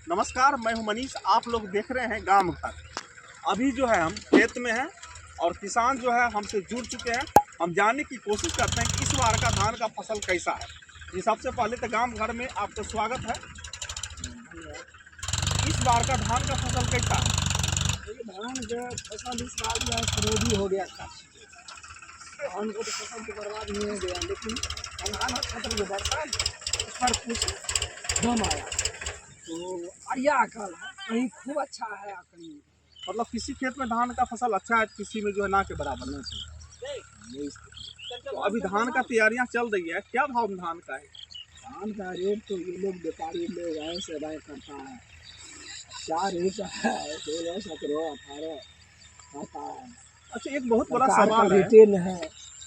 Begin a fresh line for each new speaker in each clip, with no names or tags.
नमस्कार, मैं हूं मनीष। आप लोग देख रहे हैं गांव घर। अभी जो है हम खेत में हैं और किसान जो है हमसे जुड़ चुके हैं। हम जानने की कोशिश करते हैं कि इस बार का धान का फसल कैसा है। ये सबसे पहले तो गांव घर में आपका स्वागत है। इस बार का धान का फसल कैसा है?
धान का फसल इस बार जो है खरोबी हो गया था। धान को तो फसल तो बर्बाद नहीं हो गया, लेकिन धान खत्म जो बरसात उस पर कुछ दम आया तो आया कल कहीं खूब अच्छा है, कहीं
मतलब किसी खेत में धान का फसल अच्छा है, किसी में जो है ना के बराबर नहीं। तो अभी धान का तैयारियां चल रही है। क्या भाव धान का है?
धान का रेट तो ये लोग व्यापारी लोग ऐसे राय करता है, 4 रेट है, 16, 17, 18 आता है।
अच्छा, एक बहुत बड़ा
सरकार
सवाल
का
है।
रेटे न है,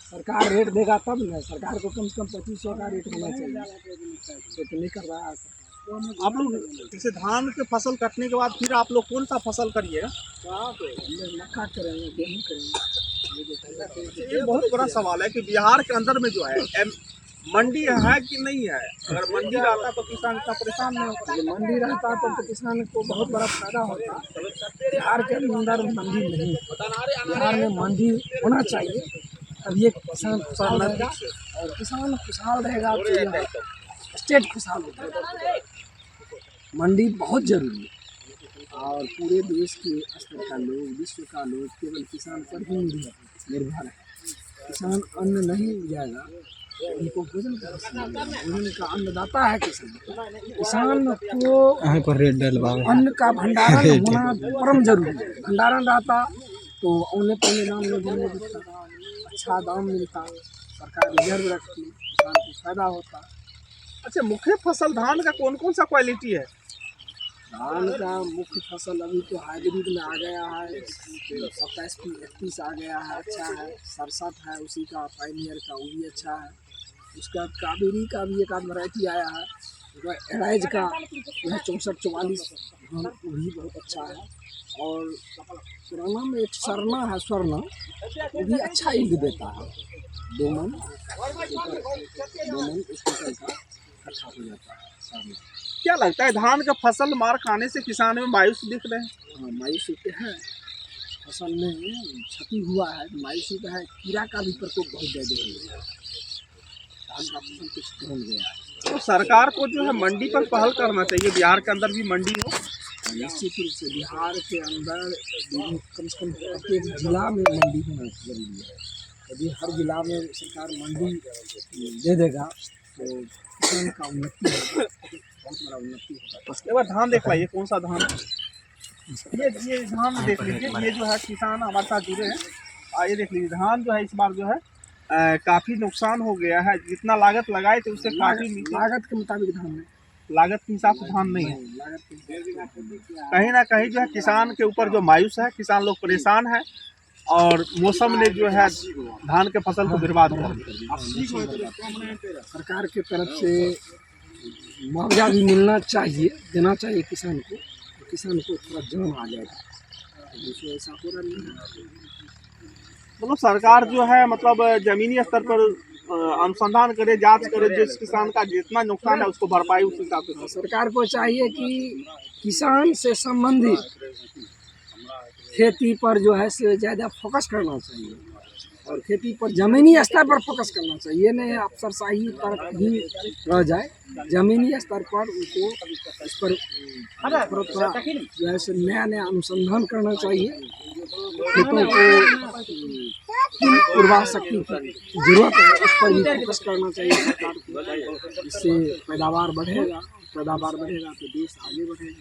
सरकार रेट देगा तब न। सरकार को कम से कम 2500 का रेट होना चाहिए, तो नहीं कर रहा है सरकार।
आप लोग जैसे धान के फसल कटने के बाद फिर आप लोग कौन सा फसल करिएगा?
मक्का करेंगे, गेहूँ करेंगे।
ये बहुत बड़ा सवाल है कि बिहार के अंदर में जो है मंडी है कि नहीं है। अगर मंडी रहता तो किसान इतना परेशान नहीं होता।
यदि मंडी रहता तब तो किसान को बहुत बड़ा फायदा होता। बिहार के अंदर मंडी नहीं है। बिहार में मंडी होना चाहिए, तब ये किसान खुशहाल रहेगा, और किसान खुशहाल रहेगा तो यह स्टेट खुशहाल होगा। मंडी बहुत जरूरी है, और पूरे देश के स्तर का लोग, विश्व का लोग केवल किसान पर ही निर्भर है। किसान अन्न नहीं जाएगा, उनको भोजन भोजन का अन्नदाता है किसान। किसान को अन्न का भंडारण होना परम जरूरी है। भंडारण रहता तो औने पौने दाम में देने बिकता, अच्छा दाम मिलता, सरकार रिजर्व रखती, किसान को फायदा होता।
अच्छा, मुख्य फसल धान का कौन कौन सा क्वालिटी है?
धान का मुख्य फसल अभी तो हाइब्रिड में आ गया है, 27-31 आ गया है, अच्छा है। 67 है उसी का, पायनियर का, वो भी अच्छा है। उसका कावेरी का भी एक आध वैरायटी आया है। एराइज का जो है 64-44 धान, वो भी बहुत अच्छा है। और पुराना में एक सरना है, स्वर्ण, वो भी अच्छा ईल्ड देता है। 2 मन इस फसल का अच्छा हो जाता है सरना।
क्या लगता है धान का फसल मार खाने से किसान में मायूस दिख रहे हैं?
हाँ, मायूसी तो है, फसल में क्षति हुआ है, मायूसी का है। कीड़ा का भी प्रकोप बहुत ज़्यादा हो गया है, धान का फसल कुछ ढल गया है।
तो सरकार को जो है मंडी पर पहल करना चाहिए, बिहार के अंदर भी मंडी हो।
निश्चित रूप से बिहार के अंदर कम से कम प्रत्येक जिला में मंडी होना जरूरी है। यदि हर जिला में सरकार मंडी दे देगा तो किसान का उन्नति होगा, बहुत बड़ा उन्नति होगा।
एक बार धान देख लाइए, कौन सा धान? ये धान देख लीजिए। ये जो है किसान हमारे साथ जुड़े हैं। ये देख लीजिए, धान जो है इस बार जो है काफ़ी नुकसान हो गया है। जितना लागत लगाए थे उससे काफ़ी
लागत के मुताबिक धान है,
लागत के हिसाब से धान नहीं है।
लागत
कहीं ना कहीं जो है किसान के ऊपर जो मायूस है, किसान लोग परेशान है, और मौसम ने जो है धान के फसल को बर्बाद कर दिया।
सरकार के तरफ से मुआवजा भी मिलना चाहिए, देना चाहिए किसान को, तो किसान को थोड़ा जान आ जाएगा। दूसरा ऐसा हो रहा नहीं है।
मतलब सरकार जो है मतलब जमीनी स्तर पर अनुसंधान करे, जांच करे, जिस किसान का जितना नुकसान है उसको भरपाई उस हिसाब से।
सरकार को चाहिए कि किसान से संबंधित खेती पर जो है से ज़्यादा फोकस करना चाहिए, और खेती पर ज़मीनी स्तर पर फोकस करना चाहिए। ये नहीं अफसरशाही पर ही रह जाए, ज़मीनी स्तर पर उनको इस पर थोड़ा जो है से नया अनुसंधान करना चाहिए। खेतों को किन उर्वरा शक्ति की जरूरत है उस पर भी फोकस करना चाहिए सरकार को। इससे पैदावार बढ़ेगा, पैदावार बढ़ेगा तो देश आगे बढ़ेगा,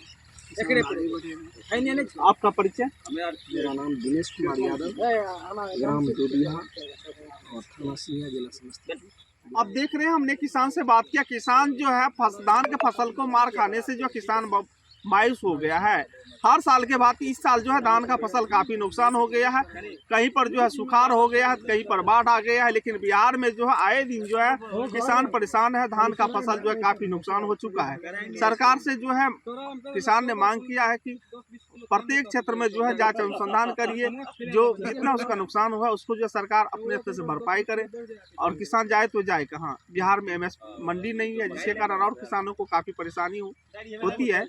किसान आगे बढ़ेगा।
आपका परिचय?
मेरा नाम दिनेश कुमार यादव, ग्राम डोबिया और थाना सिंघा, जिला समस्तीपुर।
अब देख रहे हैं, हमने किसान से बात किया। किसान जो है धान के फसल को मार खाने से जो किसान मायूस हो गया है। हर साल के बाद इस साल जो है धान का फसल काफी नुकसान हो गया है। कहीं पर जो है सुखाड़ हो गया है, कहीं पर बाढ़ आ गया है। लेकिन बिहार में जो है आए दिन जो है किसान परेशान है। धान का फसल जो है काफी नुकसान हो चुका है। सरकार से जो है किसान ने मांग किया है कि प्रत्येक क्षेत्र में जो है जांच अनुसंधान करिए, जो जितना उसका नुकसान हुआ उसको जो सरकार अपने स्तर से भरपाई करे। और किसान जाए तो जाए कहाँ? बिहार में MS मंडी नहीं है, जिसके कारण और किसानों को काफी परेशानी होती है।